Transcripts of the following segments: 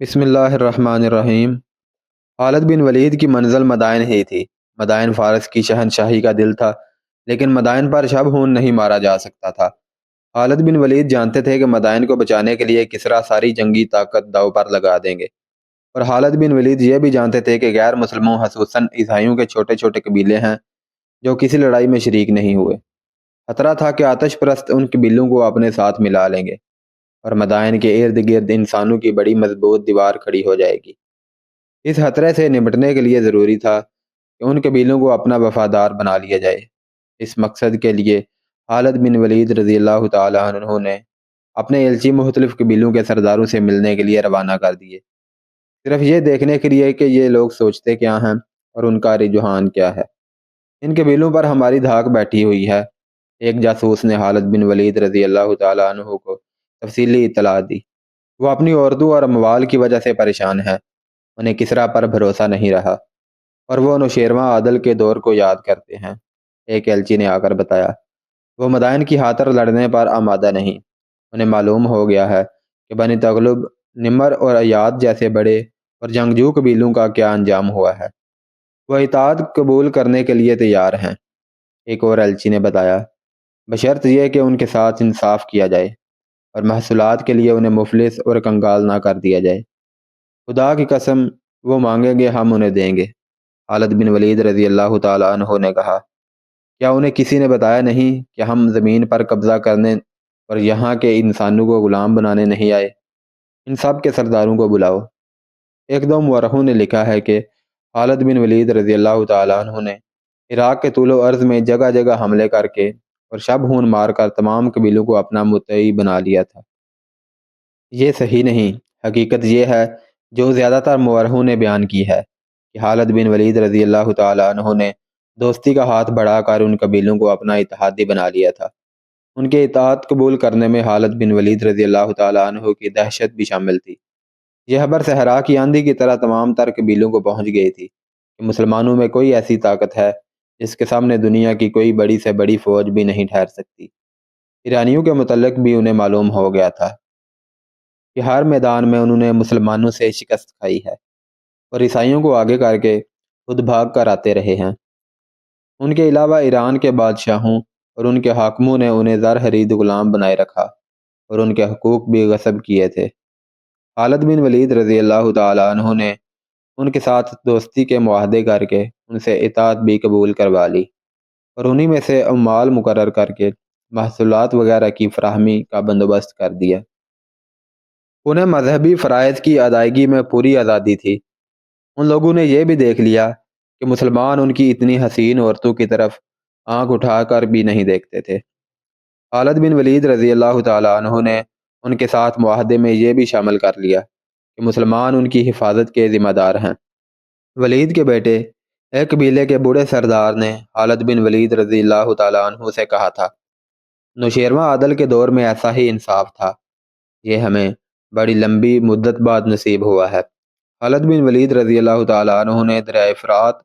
بسم اللہ الرحمن الرحیم۔ خالد بن ولید کی منزل مدائن ہی تھی۔ مدائن فارس کی شہنشاہی کا دل تھا، لیکن مدائن پر شب خون نہیں مارا جا سکتا تھا۔ خالد بن ولید جانتے تھے کہ مدائن کو بچانے کے لیے کسریٰ ساری جنگی طاقت داؤ پر لگا دیں گے، اور خالد بن ولید یہ بھی جانتے تھے کہ غیر مسلموں خصوصاً عیسائیوں کے چھوٹے چھوٹے قبیلے ہیں جو کسی لڑائی میں شریک نہیں ہوئے۔ خطرہ تھا کہ آتش پرست ان قبیلوں کو اپنے ساتھ ملا لیں گے اور مدائن کے ارد گرد انسانوں کی بڑی مضبوط دیوار کھڑی ہو جائے گی۔ اس خطرے سے نمٹنے کے لیے ضروری تھا کہ ان قبیلوں کو اپنا وفادار بنا لیا جائے۔ اس مقصد کے لیے خالد بن ولید رضی اللہ تعالیٰ عنہ نے اپنے ایلچی مختلف قبیلوں کے سرداروں سے ملنے کے لیے روانہ کر دیے، صرف یہ دیکھنے کے لیے کہ یہ لوگ سوچتے کیا ہیں اور ان کا رجحان کیا ہے۔ ان قبیلوں پر ہماری دھاک بیٹھی ہوئی ہے، ایک جاسوس نے خالد بن ولید رضی اللہ تعالیٰ عنہ کو تفصیلی اطلاع دی۔ وہ اپنی عورتوں اور اموال کی وجہ سے پریشان ہے، انہیں کسریٰ پر بھروسہ نہیں رہا، اور وہ نوشیروان عادل کے دور کو یاد کرتے ہیں، ایک ایلچی نے آ کر بتایا۔ وہ مدائن کی خاطر لڑنے پر آمادہ نہیں۔ انہیں معلوم ہو گیا ہے کہ بنی تغلب، نمر اور ایاد جیسے بڑے اور جنگجو قبیلوں کا کیا انجام ہوا ہے۔ وہ اطاعت قبول کرنے کے لیے تیار ہیں، ایک اور ایلچی نے بتایا، بشرط یہ کہ ان کے ساتھ انصاف کیا جائے اور محصولات کے لیے انہیں مفلس اور کنگال نہ کر دیا جائے۔ خدا کی قسم، وہ مانگیں گے ہم انہیں دیں گے۔ خالد بن ولید رضی اللہ تعالیٰ عنہ نے کہا، کیا انہیں کسی نے بتایا نہیں کہ ہم زمین پر قبضہ کرنے اور یہاں کے انسانوں کو غلام بنانے نہیں آئے؟ ان سب کے سرداروں کو بلاؤ۔ ایک دو مورخوں نے لکھا ہے کہ خالد بن ولید رضی اللہ تعالیٰ عنہ نے عراق کے طول و عرض میں جگہ جگہ حملے کر کے اور شب خون مار کر تمام قبیلوں کو اپنا متحد بنا لیا تھا۔ یہ صحیح نہیں۔ حقیقت یہ ہے جو زیادہ تر مورخوں نے بیان کی ہے کہ خالد بن ولید رضی اللہ تعالیٰ عنہ نے دوستی کا ہاتھ بڑھا کر ان قبیلوں کو اپنا اتحادی بنا لیا تھا۔ ان کے اطاعت قبول کرنے میں خالد بن ولید رضی اللہ تعالیٰ عنہ کی دہشت بھی شامل تھی۔ یہ خبر صحرا کی آندھی کی طرح تمام تر قبیلوں کو پہنچ گئی تھی کہ مسلمانوں میں کوئی ایسی طاقت ہے جس کے سامنے دنیا کی کوئی بڑی سے بڑی فوج بھی نہیں ٹھہر سکتی۔ ایرانیوں کے متعلق بھی انہیں معلوم ہو گیا تھا کہ ہر میدان میں انہوں نے مسلمانوں سے شکست کھائی ہے اور عیسائیوں کو آگے کر کے خود بھاگ کر آتے رہے ہیں۔ ان کے علاوہ ایران کے بادشاہوں اور ان کے حاکموں نے انہیں زر خرید غلام بنائے رکھا اور ان کے حقوق بھی غصب کیے تھے۔ خالد بن ولید رضی اللہ تعالیٰ عنہ نے ان کے ساتھ دوستی کے معاہدے کر کے ان سے اطاعت بھی قبول کروا لی اور انہی میں سے اموال مقرر کر کے محصولات وغیرہ کی فراہمی کا بندوبست کر دیا۔ انہیں مذہبی فرائض کی ادائیگی میں پوری آزادی تھی۔ ان لوگوں نے یہ بھی دیکھ لیا کہ مسلمان ان کی اتنی حسین عورتوں کی طرف آنکھ اٹھا کر بھی نہیں دیکھتے تھے۔ خالد بن ولید رضی اللہ تعالیٰ عنہ نے ان کے ساتھ معاہدے میں یہ بھی شامل کر لیا کہ مسلمان ان کی حفاظت کے ذمہ دار ہیں۔ ولید کے بیٹے ایک قبیلے کے بوڑھے سردار نے خالد بن ولید رضی اللہ تعالیٰ عنہ سے کہا تھا، نوشیروان عادل کے دور میں ایسا ہی انصاف تھا، یہ ہمیں بڑی لمبی مدت بعد نصیب ہوا ہے۔ خالد بن ولید رضی اللہ تعالیٰ عنہ نے دریائے فرات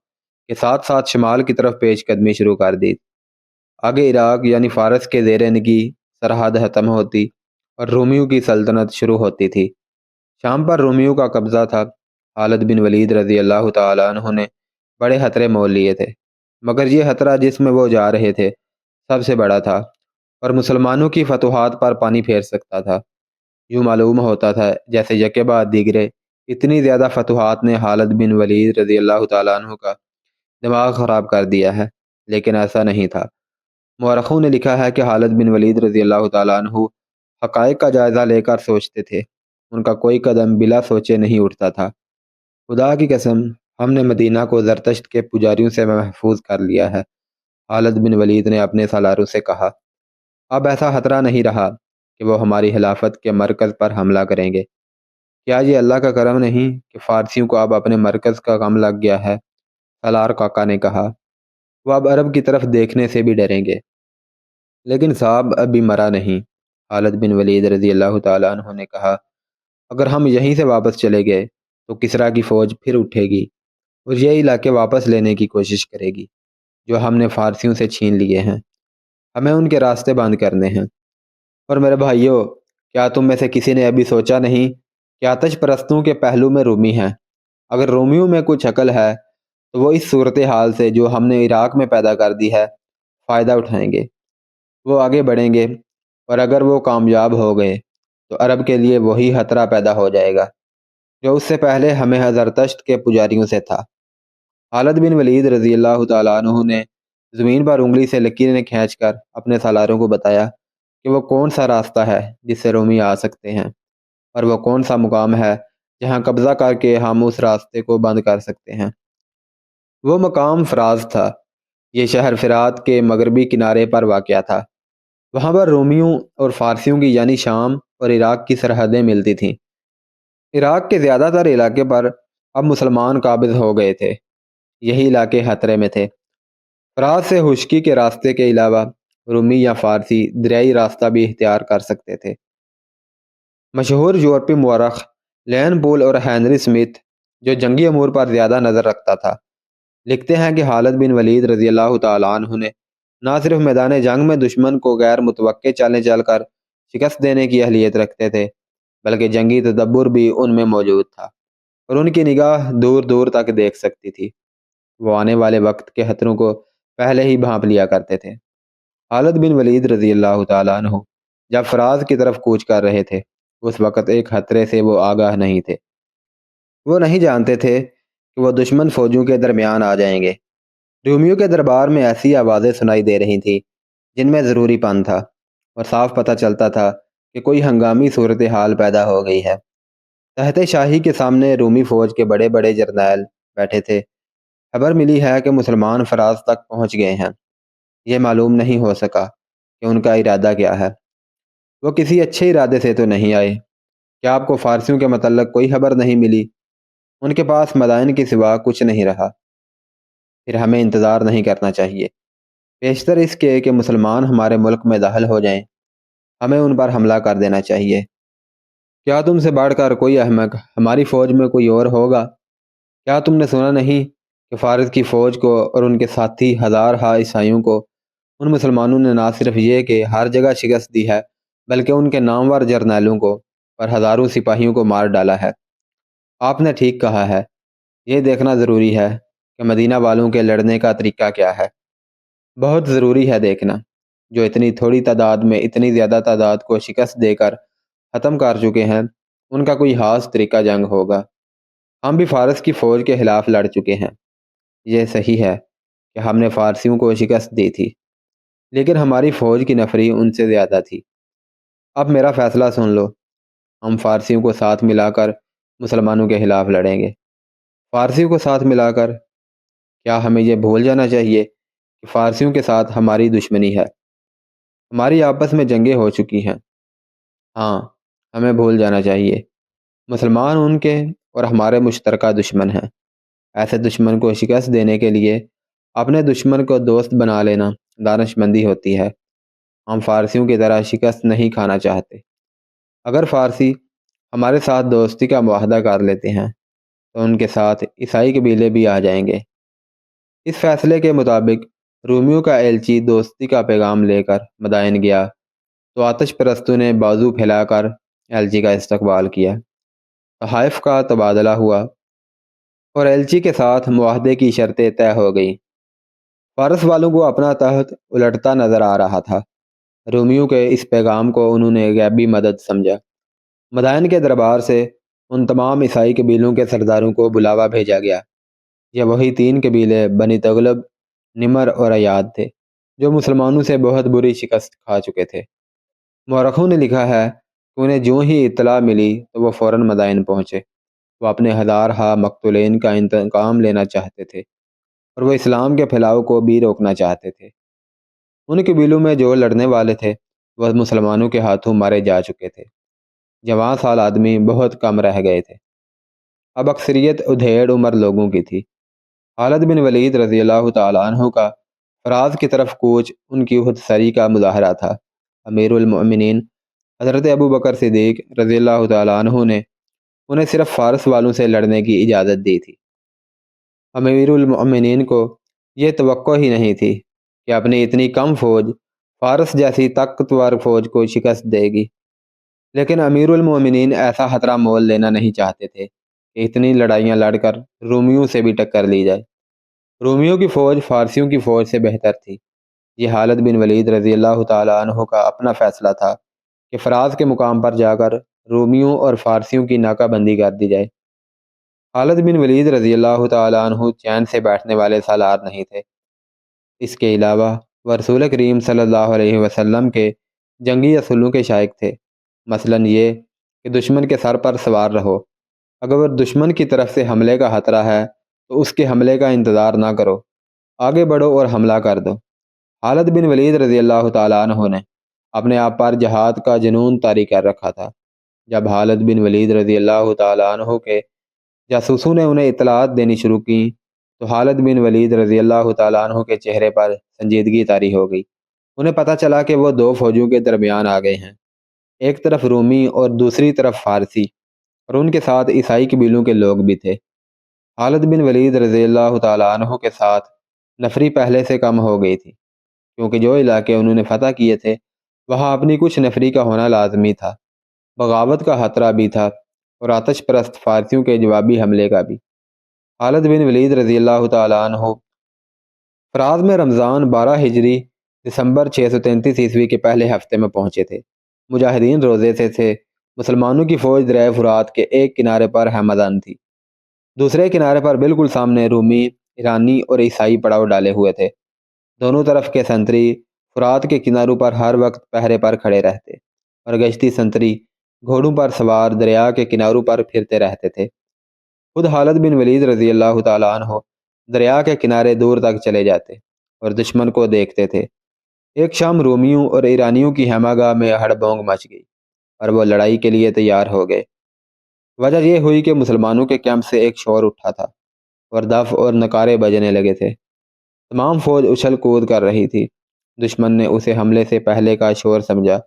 کے ساتھ ساتھ شمال کی طرف پیش قدمی شروع کر دی۔ آگے عراق یعنی فارس کے زیر نگی سرحد ختم ہوتی اور رومیوں کی سلطنت شروع ہوتی تھی۔ شام پر رومیوں کا قبضہ تھا۔ خالد بن ولید رضی اللہ تعالیٰ عنہ نے بڑے خطرے مول لیے تھے، مگر یہ خطرہ جس میں وہ جا رہے تھے سب سے بڑا تھا اور مسلمانوں کی فتوحات پر پانی پھیر سکتا تھا۔ یوں معلوم ہوتا تھا جیسے یکے بعد دیگرے اتنی زیادہ فتوحات نے خالد بن ولید رضی اللہ تعالیٰ عنہ کا دماغ خراب کر دیا ہے، لیکن ایسا نہیں تھا۔ مورخوں نے لکھا ہے کہ خالد بن ولید رضی اللہ تعالیٰ عنہ حقائق کا جائزہ لے کر سوچتے تھے، ان کا کوئی قدم بلا سوچے نہیں اٹھتا تھا۔ خدا کی قسم، ہم نے مدینہ کو زرتشت کے پجاریوں سے محفوظ کر لیا ہے، خالد بن ولید نے اپنے سالاروں سے کہا۔ اب ایسا خطرہ نہیں رہا کہ وہ ہماری خلافت کے مرکز پر حملہ کریں گے۔ کیا یہ اللہ کا کرم نہیں کہ فارسیوں کو اب اپنے مرکز کا غم لگ گیا ہے؟ سالار کاکا نے کہا۔ وہ اب عرب کی طرف دیکھنے سے بھی ڈریں گے۔ لیکن صاحب ابھی مرا نہیں، خالد بن ولید رضی اللہ تعالیٰ عنہ نے کہا۔ اگر ہم یہیں سے واپس چلے گئے تو کسریٰ کی فوج پھر اٹھے گی اور یہ علاقے واپس لینے کی کوشش کرے گی جو ہم نے فارسیوں سے چھین لیے ہیں۔ ہمیں ان کے راستے بند کرنے ہیں۔ اور میرے بھائیوں، کیا تم میں سے کسی نے ابھی سوچا نہیں کہ آتش پرستوں کے پہلو میں رومی ہیں۔ اگر رومیوں میں کچھ عقل ہے تو وہ اس صورتحال سے جو ہم نے عراق میں پیدا کر دی ہے فائدہ اٹھائیں گے، وہ آگے بڑھیں گے، اور اگر وہ کامیاب ہو گئے تو عرب کے لیے وہی خطرہ پیدا ہو جائے گا جو اس سے پہلے ہمیں زرتشت کے پجاریوں سے تھا۔ خالد بن ولید رضی اللہ تعالیٰ عنہ نے زمین پر انگلی سے لکیریں کھینچ کر اپنے سالاروں کو بتایا کہ وہ کون سا راستہ ہے جس سے رومی آ سکتے ہیں، اور وہ کون سا مقام ہے جہاں قبضہ کر کے ہم اس راستے کو بند کر سکتے ہیں۔ وہ مقام فراز تھا۔ یہ شہر فرات کے مغربی کنارے پر واقع تھا۔ وہاں پر رومیوں اور فارسیوں کی یعنی شام اور عراق کی سرحدیں ملتی تھیں۔ عراق کے زیادہ تر علاقے پر اب مسلمان قابض ہو گئے تھے۔ یہی علاقے خطرے میں تھے۔ فرات سے خشکی کے راستے کے علاوہ رومی یا فارسی دریائی راستہ بھی اختیار کر سکتے تھے۔ مشہور یورپی مورخ لین پول اور ہینری سمتھ، جو جنگی امور پر زیادہ نظر رکھتا تھا، لکھتے ہیں کہ خالد بن ولید رضی اللہ تعالیٰ عنہ نے نہ صرف میدان جنگ میں دشمن کو غیر متوقع چالیں چل کر شکست دینے کی اہلیت رکھتے تھے، بلکہ جنگی تدبر بھی ان میں موجود تھا، اور ان کی نگاہ دور دور تک دیکھ سکتی تھی۔ وہ آنے والے وقت کے خطروں کو پہلے ہی بھانپ لیا کرتے تھے۔ خالد بن ولید رضی اللہ تعالیٰ عنہ جب فراز کی طرف کوچ کر رہے تھے، اس وقت ایک خطرے سے وہ آگاہ نہیں تھے۔ وہ نہیں جانتے تھے کہ وہ دشمن فوجوں کے درمیان آ جائیں گے۔ رومیوں کے دربار میں ایسی آوازیں سنائی دے رہی تھیں جن میں ضروری پن تھا، اور صاف پتہ چلتا تھا کہ کوئی ہنگامی صورتحال پیدا ہو گئی ہے۔ تحت شاہی کے سامنے رومی فوج کے بڑے بڑے جرنیل بیٹھے تھے۔ خبر ملی ہے کہ مسلمان فراز تک پہنچ گئے ہیں۔ یہ معلوم نہیں ہو سکا کہ ان کا ارادہ کیا ہے۔ وہ کسی اچھے ارادے سے تو نہیں آئے۔ کیا آپ کو فارسیوں کے متعلق کوئی خبر نہیں ملی؟ ان کے پاس مدائن کے سوا کچھ نہیں رہا۔ پھر ہمیں انتظار نہیں کرنا چاہیے۔ بیشتر اس کے کہ مسلمان ہمارے ملک میں داخل ہو جائیں، ہمیں ان پر حملہ کر دینا چاہیے۔ کیا تم سے بڑھ کر کوئی احمق ہماری فوج میں کوئی اور ہوگا؟ کیا تم نے سنا نہیں کہ فارس کی فوج کو اور ان کے ساتھی ہزارہا عیسائیوں کو ان مسلمانوں نے نہ صرف یہ کہ ہر جگہ شکست دی ہے، بلکہ ان کے نامور جرنیلوں کو اور ہزاروں سپاہیوں کو مار ڈالا ہے؟ آپ نے ٹھیک کہا ہے۔ یہ دیکھنا ضروری ہے کہ مدینہ والوں کے لڑنے کا طریقہ کیا ہے۔ بہت ضروری ہے دیکھنا، جو اتنی تھوڑی تعداد میں اتنی زیادہ تعداد کو شکست دے کر ختم کر چکے ہیں، ان کا کوئی خاص طریقہ جنگ ہوگا۔ ہم بھی فارس کی فوج کے خلاف لڑ چکے ہیں۔ یہ صحیح ہے کہ ہم نے فارسیوں کو شکست دی تھی، لیکن ہماری فوج کی نفری ان سے زیادہ تھی۔ اب میرا فیصلہ سن لو۔ ہم فارسیوں کو ساتھ ملا کر مسلمانوں کے خلاف لڑیں گے۔ فارسیوں کو ساتھ ملا کر؟ کیا ہمیں یہ بھول جانا چاہیے کہ فارسیوں کے ساتھ ہماری دشمنی ہے؟ ہماری آپس میں جنگیں ہو چکی ہیں۔ ہاں، ہمیں بھول جانا چاہیے۔ مسلمان ان کے اور ہمارے مشترکہ دشمن ہیں۔ ایسے دشمن کو شکست دینے کے لیے اپنے دشمن کو دوست بنا لینا دانش مندی ہوتی ہے۔ ہم فارسیوں کی طرح شکست نہیں کھانا چاہتے۔ اگر فارسی ہمارے ساتھ دوستی کا معاہدہ کر لیتے ہیں تو ان کے ساتھ عیسائی قبیلے بھی آ جائیں گے۔ اس فیصلے کے مطابق رومیوں کا ایلچی دوستی کا پیغام لے کر مدائن گیا تو آتش پرستوں نے بازو پھیلا کر ایلچی کا استقبال کیا۔ تحائف کا تبادلہ ہوا اور ایلچی کے ساتھ معاہدے کی شرطیں طے ہو گئیں۔ فارس والوں کو اپنا تحت الٹتا نظر آ رہا تھا۔ رومیوں کے اس پیغام کو انہوں نے غیبی مدد سمجھا۔ مدائن کے دربار سے ان تمام عیسائی قبیلوں کے سرداروں کو بلاوا بھیجا گیا۔ یہ وہی 3 قبیلے بنی تغلب، نمر اور ایاد تھے جو مسلمانوں سے بہت بری شکست کھا چکے تھے۔ مورخوں نے لکھا ہے کہ انہیں جو ہی اطلاع ملی تو وہ فوراً مدائن پہنچے۔ وہ اپنے ہزارہا مقتولین کا انتقام لینا چاہتے تھے، اور وہ اسلام کے پھیلاؤ کو بھی روکنا چاہتے تھے۔ ان قبیلوں میں جو لڑنے والے تھے وہ مسلمانوں کے ہاتھوں مارے جا چکے تھے۔ جوان سال آدمی بہت کم رہ گئے تھے۔ اب اکثریت ادھیڑ عمر لوگوں کی تھی۔ خالد بن ولید رضی اللہ تعالیٰ عنہ کا فراز کی طرف کوچ ان کی خود سری کا مظاہرہ تھا۔ امیر المؤمنین حضرت ابو بکر صدیق رضی اللہ تعالیٰ عنہ نے انہیں صرف فارس والوں سے لڑنے کی اجازت دی تھی۔ امیر المؤمنین کو یہ توقع ہی نہیں تھی کہ اپنی اتنی کم فوج فارس جیسی طاقتور فوج کو شکست دے گی۔ لیکن امیر المومنین ایسا خطرہ مول لینا نہیں چاہتے تھے کہ اتنی لڑائیاں لڑ کر رومیوں سے بھی ٹکر لی جائے۔ رومیوں کی فوج فارسیوں کی فوج سے بہتر تھی۔ یہ خالد بن ولید رضی اللہ تعالیٰ عنہ کا اپنا فیصلہ تھا کہ فراز کے مقام پر جا کر رومیوں اور فارسیوں کی ناکہ بندی کر دی جائے۔ خالد بن ولید رضی اللہ تعالیٰ عنہ چین سے بیٹھنے والے سالار نہیں تھے۔ اس کے علاوہ وہ رسول کریم صلی اللہ علیہ وسلم کے جنگی اصولوں کے شائق تھے، مثلاً یہ کہ دشمن کے سر پر سوار رہو، اگر دشمن کی طرف سے حملے کا خطرہ ہے تو اس کے حملے کا انتظار نہ کرو، آگے بڑھو اور حملہ کر دو۔ خالد بن ولید رضی اللہ تعالیٰ عنہ نے اپنے آپ پر جہاد کا جنون طاری کر رکھا تھا۔ جب خالد بن ولید رضی اللہ تعالیٰ عنہ کے جاسوسوں نے انہیں اطلاعات دینی شروع کی تو خالد بن ولید رضی اللہ تعالیٰ عنہ کے چہرے پر سنجیدگی طاری ہو گئی۔ انہیں پتہ چلا کہ وہ دو فوجوں کے درمیان آ گئے ہیں، ایک طرف رومی اور دوسری طرف فارسی، اور ان کے ساتھ عیسائی قبیلوں کے لوگ بھی تھے۔ خالد بن ولید رضی اللہ تعالیٰ عنہ کے ساتھ نفری پہلے سے کم ہو گئی تھی، کیونکہ جو علاقے انہوں نے فتح کیے تھے وہاں اپنی کچھ نفری کا ہونا لازمی تھا، بغاوت کا خطرہ بھی تھا اور آتش پرست فارسیوں کے جوابی حملے کا بھی۔ خالد بن ولید رضی اللہ تعالیٰ عنہ فراز میں رمضان 12 ہجری دسمبر 633 عیسوی کے پہلے ہفتے میں پہنچے تھے۔ مجاہدین روزے سے تھے۔ مسلمانوں کی فوج دریائے فرات کے ایک کنارے پر ہمدان تھی، دوسرے کنارے پر بالکل سامنے رومی، ایرانی اور عیسائی پڑاؤ ڈالے ہوئے تھے۔ دونوں طرف کے سنتری فرات کے کناروں پر ہر وقت پہرے پر کھڑے رہتے اور گشتی سنتری گھوڑوں پر سوار دریا کے کناروں پر پھرتے رہتے تھے۔ خود خالد بن ولید رضی اللہ تعالیٰ عنہ دریا کے کنارے دور تک چلے جاتے اور دشمن کو دیکھتے تھے۔ ایک شام رومیوں اور ایرانیوں کی ہیمہ گاہ میں ہڑبونگ مچ گئی اور وہ لڑائی کے لیے تیار ہو گئے۔ وجہ یہ ہوئی کہ مسلمانوں کے کیمپ سے ایک شور اٹھا تھا اور دف اور نکارے بجنے لگے تھے۔ تمام فوج اچھل کود کر رہی تھی۔ دشمن نے اسے حملے سے پہلے کا شور سمجھا۔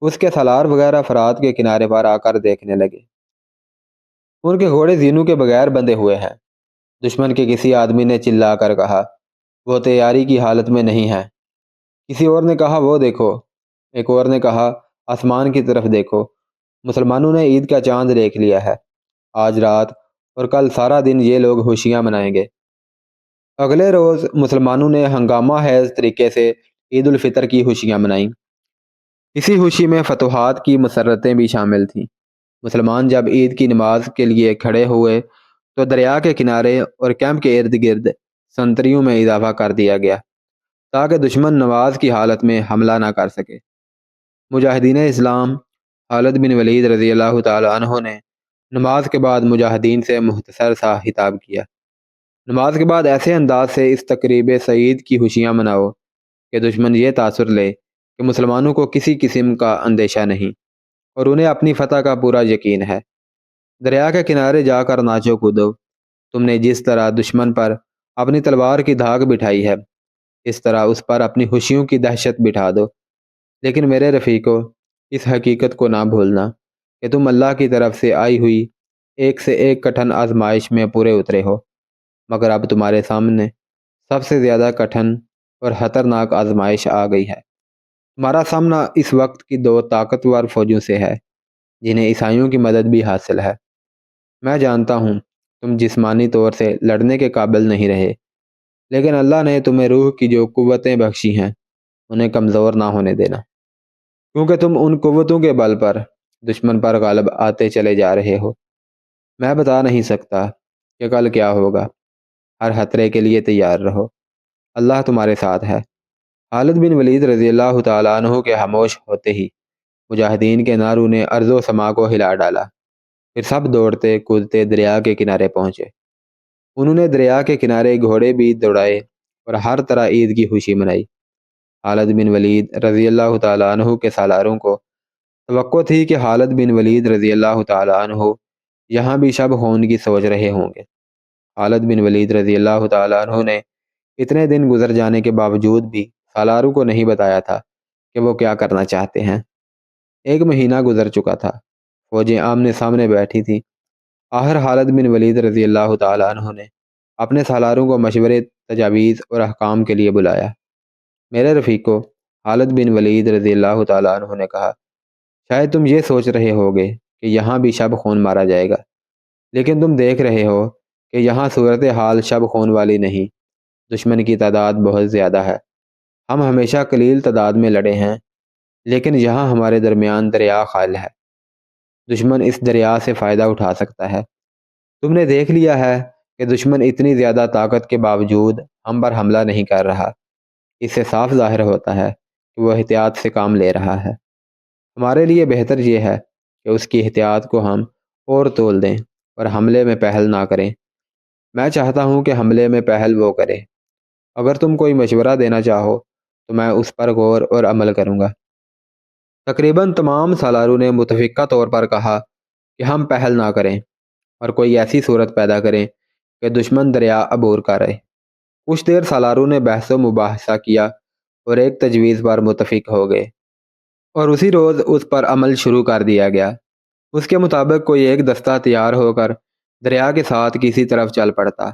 اس کے سالار وغیرہ فرات کے کنارے پر آ کر دیکھنے لگے۔ ان کے گھوڑے زینوں کے بغیر بندھے ہوئے ہیں۔ دشمن کے کسی آدمی نے چلا کر کہا، وہ تیاری کی حالت میں نہیں ہے۔ کسی اور نے کہا، وہ دیکھو۔ ایک اور نے کہا، آسمان کی طرف دیکھو۔ مسلمانوں نے عید کا چاند دیکھ لیا ہے۔ آج رات اور کل سارا دن یہ لوگ خوشیاں منائیں گے۔ اگلے روز مسلمانوں نے ہنگامہ خیز طریقے سے عید الفطر کی خوشیاں منائیں۔ اسی خوشی میں فتوحات کی مسرتیں بھی شامل تھیں۔ مسلمان جب عید کی نماز کے لیے کھڑے ہوئے تو دریا کے کنارے اور کیمپ کے ارد گرد سنتریوں میں اضافہ کر دیا گیا تاکہ دشمن نماز کی حالت میں حملہ نہ کر سکے۔ مجاہدین اسلام خالد بن ولید رضی اللہ تعالیٰ عنہ نے نماز کے بعد مجاہدین سے مختصر سا خطاب کیا۔ نماز کے بعد ایسے انداز سے اس تقریب سعید کی خوشیاں مناؤ کہ دشمن یہ تاثر لے کہ مسلمانوں کو کسی قسم کا اندیشہ نہیں اور انہیں اپنی فتح کا پورا یقین ہے۔ دریا کے کنارے جا کر ناچو کودو۔ تم نے جس طرح دشمن پر اپنی تلوار کی دھاک بٹھائی ہے اس طرح اس پر اپنی خوشیوں کی دہشت بٹھا دو۔ لیکن میرے رفیقو، اس حقیقت کو نہ بھولنا کہ تم اللہ کی طرف سے آئی ہوئی ایک سے ایک کٹھن آزمائش میں پورے اترے ہو، مگر اب تمہارے سامنے سب سے زیادہ کٹھن اور خطرناک آزمائش آ گئی ہے۔ تمہارا سامنا اس وقت کی دو طاقتور فوجوں سے ہے جنہیں عیسائیوں کی مدد بھی حاصل ہے۔ میں جانتا ہوں تم جسمانی طور سے لڑنے کے قابل نہیں رہے، لیکن اللہ نے تمہیں روح کی جو قوتیں بخشی ہیں انہیں کمزور نہ ہونے دینا، کیونکہ تم ان قوتوں کے بل پر دشمن پر غالب آتے چلے جا رہے ہو۔ میں بتا نہیں سکتا کہ کل کیا ہوگا۔ ہر خطرے کے لیے تیار رہو، اللہ تمہارے ساتھ ہے۔ خالد بن ولید رضی اللہ تعالیٰ عنہ کے خاموش ہوتے ہی مجاہدین کے نعروں نے ارض و سما کو ہلا ڈالا۔ پھر سب دوڑتے کودتے دریا کے کنارے پہنچے۔ انہوں نے دریا کے کنارے گھوڑے بھی دوڑائے اور ہر طرح عید کی خوشی منائی۔ خالد بن ولید رضی اللہ تعالیٰ عنہ کے سالاروں کو توقع تھی کہ خالد بن ولید رضی اللہ تعالیٰ عنہ یہاں بھی شب خون کی سوچ رہے ہوں گے۔ خالد بن ولید رضی اللہ تعالیٰ عنہ نے اتنے دن گزر جانے کے باوجود بھی سالاروں کو نہیں بتایا تھا کہ وہ کیا کرنا چاہتے ہیں۔ ایک مہینہ گزر چکا تھا، فوجیں آمنے سامنے بیٹھی تھیں۔ آخر خالد بن ولید رضی اللہ تعالیٰ عنہ نے اپنے سالاروں کو مشورے، تجاویز اور احکام کے لیے بلایا۔ میرے رفیقو، خالد بن ولید رضی اللہ تعالیٰ عنہ نے کہا، شاید تم یہ سوچ رہے ہوگے کہ یہاں بھی شب خون مارا جائے گا، لیکن تم دیکھ رہے ہو کہ یہاں صورتحال شب خون والی نہیں۔ دشمن کی تعداد بہت زیادہ ہے۔ ہم ہمیشہ قلیل تعداد میں لڑے ہیں، لیکن یہاں ہمارے درمیان دریا خال ہے۔ دشمن اس دریا سے فائدہ اٹھا سکتا ہے۔ تم نے دیکھ لیا ہے کہ دشمن اتنی زیادہ طاقت کے باوجود ہم پر حملہ نہیں کر رہا۔ اس سے صاف ظاہر ہوتا ہے کہ وہ احتیاط سے کام لے رہا ہے۔ ہمارے لیے بہتر یہ ہے کہ اس کی احتیاط کو ہم اور تول دیں اور حملے میں پہل نہ کریں۔ میں چاہتا ہوں کہ حملے میں پہل وہ کرے۔ اگر تم کوئی مشورہ دینا چاہو تو میں اس پر غور اور عمل کروں گا۔ تقریباً تمام سالاروں نے متفقہ طور پر کہا کہ ہم پہل نہ کریں اور کوئی ایسی صورت پیدا کریں کہ دشمن دریا عبور کرے۔ کچھ دیر سالاروں نے بحث و مباحثہ کیا اور ایک تجویز پر متفق ہو گئے، اور اسی روز اس پر عمل شروع کر دیا گیا۔ اس کے مطابق کوئی ایک دستہ تیار ہو کر دریا کے ساتھ کسی طرف چل پڑتا۔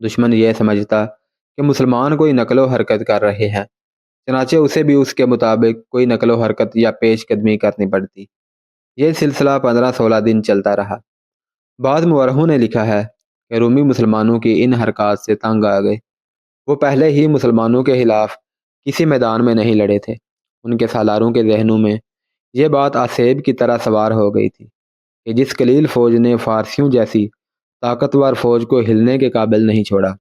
دشمن یہ سمجھتا کہ مسلمان کوئی نقل و حرکت کر رہے ہیں، چنانچہ اسے بھی اس کے مطابق کوئی نقل و حرکت یا پیش قدمی کرنی پڑتی۔ یہ سلسلہ 15-16 دن چلتا رہا۔ بعض مورخوں نے لکھا ہے کہ رومی مسلمانوں کی ان حرکات سے تنگ آ گئے۔ وہ پہلے ہی مسلمانوں کے خلاف کسی میدان میں نہیں لڑے تھے۔ ان کے سالاروں کے ذہنوں میں یہ بات آسیب کی طرح سوار ہو گئی تھی کہ جس قلیل فوج نے فارسیوں جیسی طاقتور فوج کو ہلنے کے قابل نہیں چھوڑا،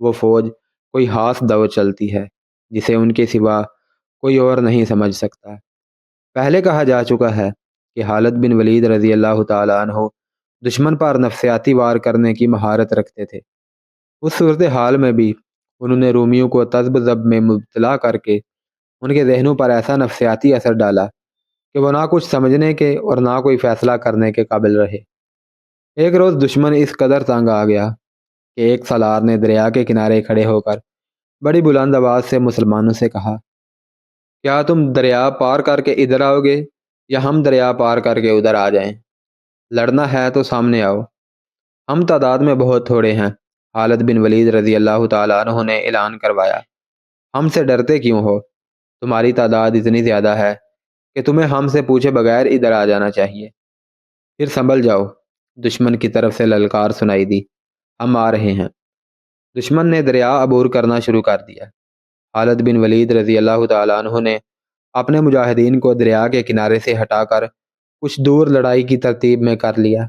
وہ فوج کوئی خاص دور چلتی ہے جسے ان کے سوا کوئی اور نہیں سمجھ سکتا۔ پہلے کہا جا چکا ہے کہ خالد بن ولید رضی اللہ تعالیٰ عنہ دشمن پر نفسیاتی وار کرنے کی مہارت رکھتے تھے۔ اس صورتحال میں بھی انہوں نے رومیوں کو تذب ذب میں مبتلا کر کے ان کے ذہنوں پر ایسا نفسیاتی اثر ڈالا کہ وہ نہ کچھ سمجھنے کے اور نہ کوئی فیصلہ کرنے کے قابل رہے۔ ایک روز دشمن اس قدر تنگ آ گیا کہ ایک سالار نے دریا کے کنارے کھڑے ہو کر بڑی بلند آواز سے مسلمانوں سے کہا، کیا تم دریا پار کر کے ادھر آؤ گے یا ہم دریا پار کر کے ادھر آ جائیں؟ لڑنا ہے تو سامنے آؤ۔ ہم تعداد میں بہت تھوڑے ہیں۔ خالد بن ولید رضی اللہ تعالیٰ عنہ نے اعلان کروایا، ہم سے ڈرتے کیوں ہو؟ تمہاری تعداد اتنی زیادہ ہے کہ تمہیں ہم سے پوچھے بغیر ادھر آ جانا چاہیے۔ پھر سنبھل جاؤ۔ دشمن کی طرف سے للکار سنائی دی، ہم آ رہے ہیں۔ دشمن نے دریا عبور کرنا شروع کر دیا۔ خالد بن ولید رضی اللہ تعالیٰ عنہ نے اپنے مجاہدین کو دریا کے کنارے سے ہٹا کر کچھ دور لڑائی کی ترتیب میں کر لیا۔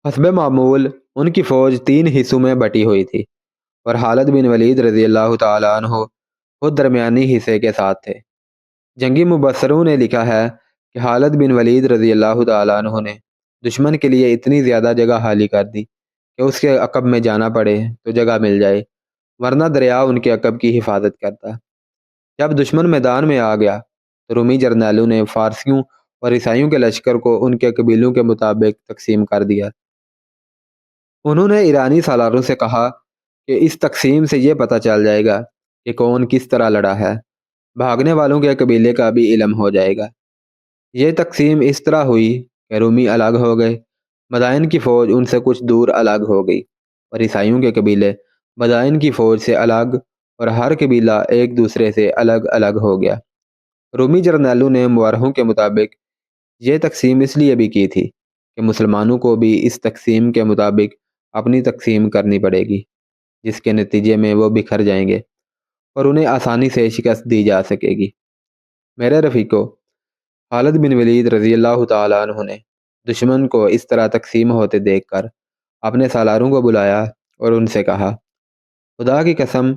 حسب معمول ان کی فوج 3 حصوں میں بٹی ہوئی تھی، اور خالد بن ولید رضی اللہ تعالیٰ عنہ خود درمیانی حصے کے ساتھ تھے۔ جنگی مبصروں نے لکھا ہے کہ خالد بن ولید رضی اللہ تعالیٰ عنہ نے دشمن کے لیے اتنی زیادہ جگہ خالی کر دی کہ اس کے عقب میں جانا پڑے تو جگہ مل جائے، ورنہ دریا ان کے عقب کی حفاظت کرتا۔ جب دشمن میدان میں آ گیا تو رومی جرنیلوں نے فارسیوں اور عیسائیوں کے لشکر کو ان کے قبیلوں کے مطابق تقسیم کر دیا۔ انہوں نے ایرانی سالاروں سے کہا کہ اس تقسیم سے یہ پتہ چل جائے گا کہ کون کس طرح لڑا ہے، بھاگنے والوں کے قبیلے کا بھی علم ہو جائے گا۔ یہ تقسیم اس طرح ہوئی کہ رومی الگ ہو گئے، مدائن کی فوج ان سے کچھ دور الگ ہو گئی، اور عیسائیوں کے قبیلے مدائن کی فوج سے الگ، اور ہر قبیلہ ایک دوسرے سے الگ الگ ہو گیا۔ رومی جرنیلوں نے مورخوں کے مطابق یہ تقسیم اس لیے بھی کی تھی کہ مسلمانوں کو بھی اس تقسیم کے مطابق اپنی تقسیم کرنی پڑے گی، جس کے نتیجے میں وہ بکھر جائیں گے اور انہیں آسانی سے شکست دی جا سکے گی۔ میرے رفیقو، خالد بن ولید رضی اللہ تعالیٰ عنہ نے دشمن کو اس طرح تقسیم ہوتے دیکھ کر اپنے سالاروں کو بلایا اور ان سے کہا، خدا کی قسم،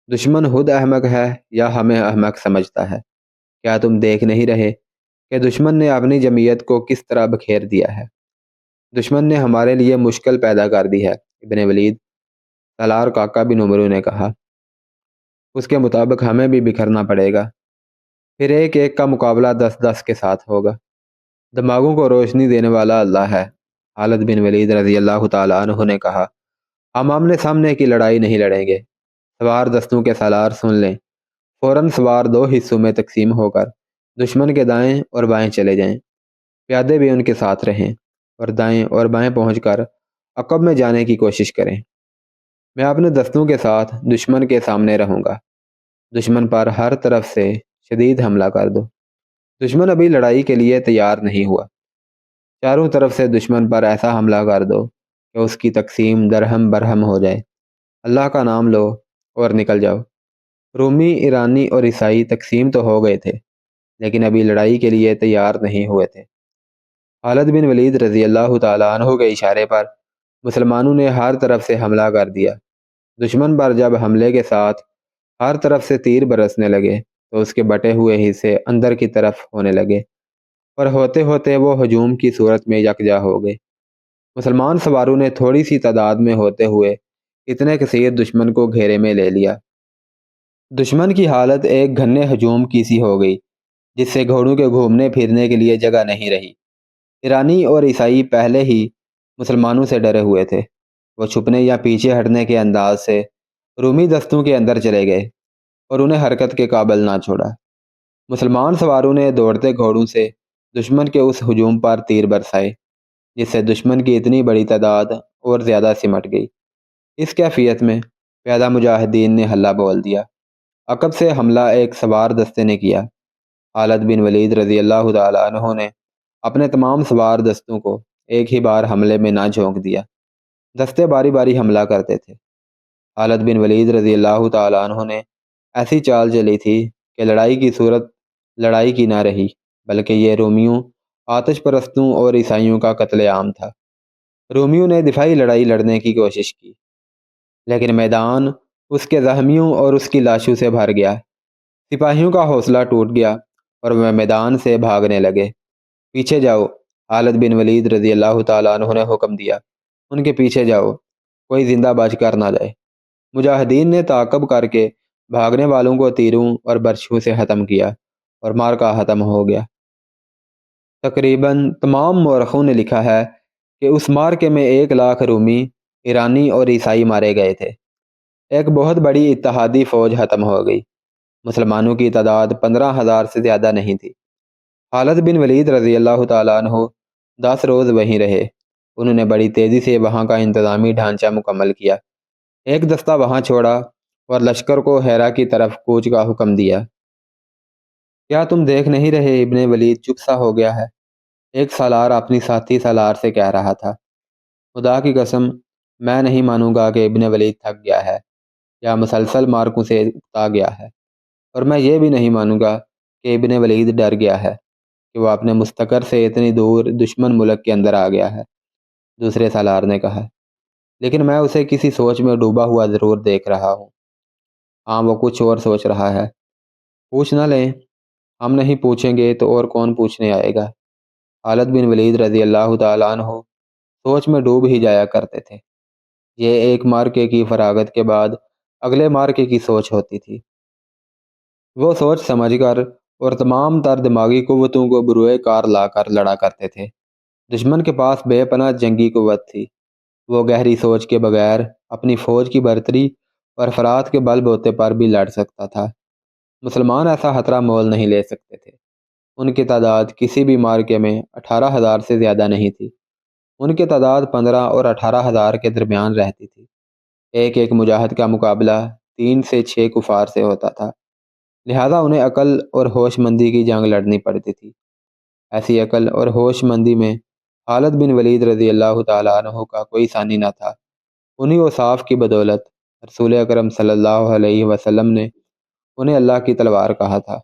دشمن خود احمق ہے یا ہمیں احمق سمجھتا ہے؟ کیا تم دیکھ نہیں رہے کہ دشمن نے اپنی جمعیت کو کس طرح بکھیر دیا ہے؟ دشمن نے ہمارے لیے مشکل پیدا کر دی ہے۔ ابن ولید سالار کاکا بن عمرو نے کہا، اس کے مطابق ہمیں بھی بکھرنا پڑے گا، پھر ایک ایک کا مقابلہ 10-10 کے ساتھ ہوگا۔ دماغوں کو روشنی دینے والا اللہ ہے۔ خالد بن ولید رضی اللہ تعالیٰ عنہ نے کہا، ہم آمنے سامنے کی لڑائی نہیں لڑیں گے۔ سوار دستوں کے سالار سن لیں، فوراً سوار 2 حصوں میں تقسیم ہو کر دشمن کے دائیں اور بائیں چلے جائیں۔ پیادے بھی ان کے ساتھ رہیں اور دائیں اور بائیں پہنچ کر عقب میں جانے کی کوشش کریں۔ میں اپنے دستوں کے ساتھ دشمن کے سامنے رہوں گا۔ دشمن پر ہر طرف سے شدید حملہ کر دو۔ دشمن ابھی لڑائی کے لیے تیار نہیں ہوا۔ چاروں طرف سے دشمن پر ایسا حملہ کر دو کہ اس کی تقسیم درہم برہم ہو جائے۔ اللہ کا نام لو اور نکل جاؤ۔ رومی، ایرانی اور عیسائی تقسیم تو ہو گئے تھے، لیکن ابھی لڑائی کے لیے تیار نہیں ہوئے تھے۔ خالد بن ولید رضی اللہ تعالیٰ عنہ کے اشارے پر مسلمانوں نے ہر طرف سے حملہ کر دیا۔ دشمن پر جب حملے کے ساتھ ہر طرف سے تیر برسنے لگے تو اس کے بٹے ہوئے حصے اندر کی طرف ہونے لگے اور ہوتے ہوتے وہ ہجوم کی صورت میں یکجا ہو گئے۔ مسلمان سواروں نے تھوڑی سی تعداد میں ہوتے ہوئے اتنے کثیر دشمن کو گھیرے میں لے لیا۔ دشمن کی حالت ایک گھنے ہجوم کی سی ہو گئی، جس سے گھوڑوں کے گھومنے پھرنے کے لیے جگہ نہیں رہی۔ ایرانی اور عیسائی پہلے ہی مسلمانوں سے ڈرے ہوئے تھے۔ وہ چھپنے یا پیچھے ہٹنے کے انداز سے رومی دستوں کے اندر چلے گئے اور انہیں حرکت کے قابل نہ چھوڑا۔ مسلمان سواروں نے دوڑتے گھوڑوں سے دشمن کے اس ہجوم پر تیر برسائے، جس سے دشمن کی اتنی بڑی تعداد اور زیادہ سمٹ گئی۔ اس کیفیت میں پیادہ مجاہدین نے حلہ بول دیا۔ عقب سے حملہ ایک سوار دستے نے کیا۔ خالد بن ولید رضی اللہ تعالیٰ عنہ نے اپنے تمام سوار دستوں کو ایک ہی بار حملے میں نہ جھونک دیا۔ دستے باری باری حملہ کرتے تھے۔ خالد بن ولید رضی اللہ تعالیٰ عنہ نے ایسی چال چلی تھی کہ لڑائی کی صورت لڑائی کی نہ رہی، بلکہ یہ رومیوں، آتش پرستوں اور عیسائیوں کا قتل عام تھا۔ رومیوں نے دفاعی لڑائی لڑنے کی کوشش کی، لیکن میدان اس کے زخمیوں اور اس کی لاشوں سے بھر گیا۔ سپاہیوں کا حوصلہ ٹوٹ گیا اور وہ میدان سے بھاگنے لگے۔ پیچھے جاؤ، خالد بن ولید رضی اللہ تعالیٰ عنہ نے حکم دیا۔ ان کے پیچھے جاؤ، کوئی زندہ بچ کر نہ جائے۔ مجاہدین نے تعاقب کر کے بھاگنے والوں کو تیروں اور برچھوں سے ختم کیا اور مارکا ختم ہو گیا۔ تقریباً تمام مورخوں نے لکھا ہے کہ اس مارکے میں 1,00,000 رومی، ایرانی اور عیسائی مارے گئے تھے۔ ایک بہت بڑی اتحادی فوج ختم ہو گئی۔ مسلمانوں کی تعداد 15,000 سے زیادہ نہیں تھی۔ خالد بن ولید رضی اللہ تعالیٰ عنہ 10 روز وہیں رہے۔ انہوں نے بڑی تیزی سے وہاں کا انتظامی ڈھانچہ مکمل کیا۔ ایک دستہ وہاں چھوڑا اور لشکر کو ہیرا کی طرف کوچ کا حکم دیا۔ کیا تم دیکھ نہیں رہے ابن ولید چپ سا ہو گیا ہے؟ ایک سالار اپنی ساتھی سالار سے کہہ رہا تھا۔ خدا کی قسم، میں نہیں مانوں گا کہ ابن ولید تھک گیا ہے یا مسلسل مارکوں سے اکتا گیا ہے، اور میں یہ بھی نہیں مانوں گا کہ ابن ولید ڈر گیا ہے کہ وہ اپنے مستقر سے اتنی دور دشمن ملک کے اندر آ گیا ہے۔ دوسرے سالار نے کہا، لیکن میں اسے کسی سوچ میں ڈوبا ہوا ضرور دیکھ رہا ہوں۔ ہاں، وہ کچھ اور سوچ رہا ہے۔ پوچھ نہ لیں؟ ہم نہیں پوچھیں گے تو اور کون پوچھنے آئے گا؟ خالد بن ولید رضی اللہ تعالیٰ عنہ سوچ میں ڈوب ہی جایا کرتے تھے۔ یہ ایک مارکے کی فراغت کے بعد اگلے مارکے کی سوچ ہوتی تھی۔ وہ سوچ سمجھ کر اور تمام تر دماغی قوتوں کو بروئے کار لا کر لڑا کرتے تھے۔ دشمن کے پاس بے پناہ جنگی قوت تھی۔ وہ گہری سوچ کے بغیر اپنی فوج کی برتری اور افراد کے بل بوتے پر بھی لڑ سکتا تھا۔ مسلمان ایسا خطرہ مول نہیں لے سکتے تھے۔ ان کی تعداد کسی بھی مارکے میں 18,000 سے زیادہ نہیں تھی۔ ان کی تعداد 15 اور 18,000 کے درمیان رہتی تھی۔ ایک ایک مجاہد کا مقابلہ 3 سے 6 کفار سے ہوتا تھا، لہذا انہیں عقل اور ہوش مندی کی جنگ لڑنی پڑتی تھی۔ ایسی عقل اور ہوش مندی میں خالد بن ولید رضی اللہ تعالیٰ عنہ کا کوئی ثانی نہ تھا۔ انہی اوصاف کی بدولت رسول اکرم صلی اللہ علیہ وسلم نے انہیں اللہ کی تلوار کہا تھا۔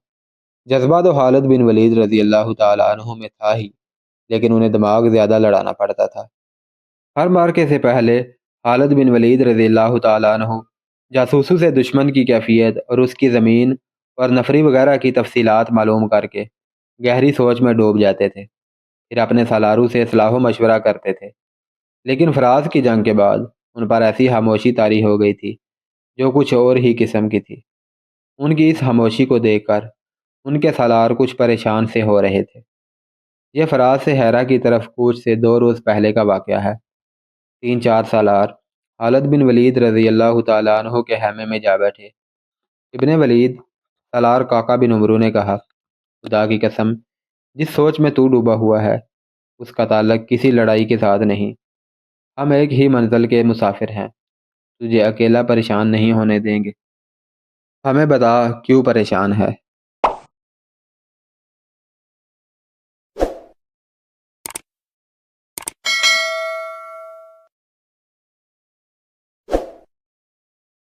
جذبہ تو خالد بن ولید رضی اللہ تعالیٰ عنہ میں تھا ہی، لیکن انہیں دماغ زیادہ لڑانا پڑتا تھا۔ ہر مارکے سے پہلے خالد بن ولید رضی اللہ تعالیٰ عنہ جاسوسوں سے دشمن کی کیفیت اور اس کی زمین اور نفری وغیرہ کی تفصیلات معلوم کر کے گہری سوچ میں ڈوب جاتے تھے، پھر اپنے سالاروں سے اصلاح و مشورہ کرتے تھے۔ لیکن فراز کی جنگ کے بعد ان پر ایسی خاموشی طاری ہو گئی تھی جو کچھ اور ہی قسم کی تھی۔ ان کی اس خاموشی کو دیکھ کر ان کے سالار کچھ پریشان سے ہو رہے تھے۔ یہ فراز سے ہیرا کی طرف کوچ سے 2 روز پہلے کا واقعہ ہے۔ 3-4 سالار خالد بن ولید رضی اللہ تعالیٰ عنہ کے خیمے میں جا بیٹھے۔ ابن ولید، سالار کاکا بن عمرو نے کہا، خدا کی قسم، جس سوچ میں تو ڈوبا ہوا ہے اس کا تعلق کسی لڑائی کے ساتھ نہیں۔ ہم ایک ہی منزل کے مسافر ہیں، تجھے اکیلا پریشان نہیں ہونے دیں گے۔ ہمیں بتا کیوں پریشان ہے؟